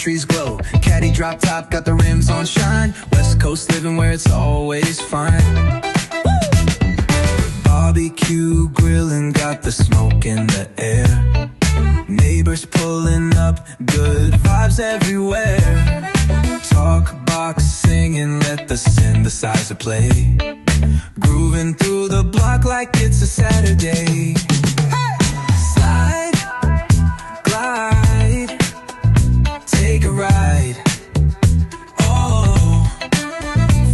trees glow. Caddy drop top, got the rims on shine. West Coast living where it's always fine. Barbecue grilling, got the smoke in the air. Neighbors pulling up, good vibes everywhere. Talk box singing, let the synthesizer play. Grooving through the block like it's a Saturday. Slide, glide, take a ride. Oh,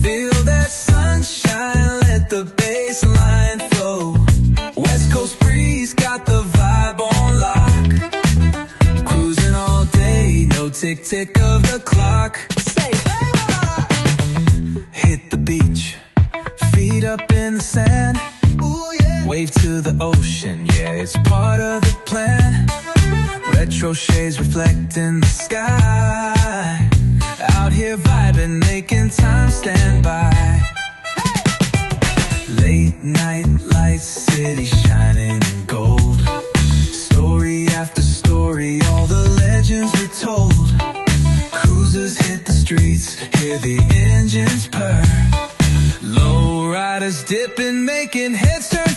feel that sunshine, let the bass line flow. West Coast breeze, got the vibe on lock. Cruising all day, no tick-tick of the clock. Say, hit the beach, feet up in the sand. Ooh, yeah. Wave to the ocean, yeah, it's part of the plan. Retro shades reflecting the sky. Out here vibing, making time stand by. Late night lights, city shining in gold. Story after story, all the legends were told. Cruisers hit the streets, hear the engines purr. Low riders dipping, making heads turn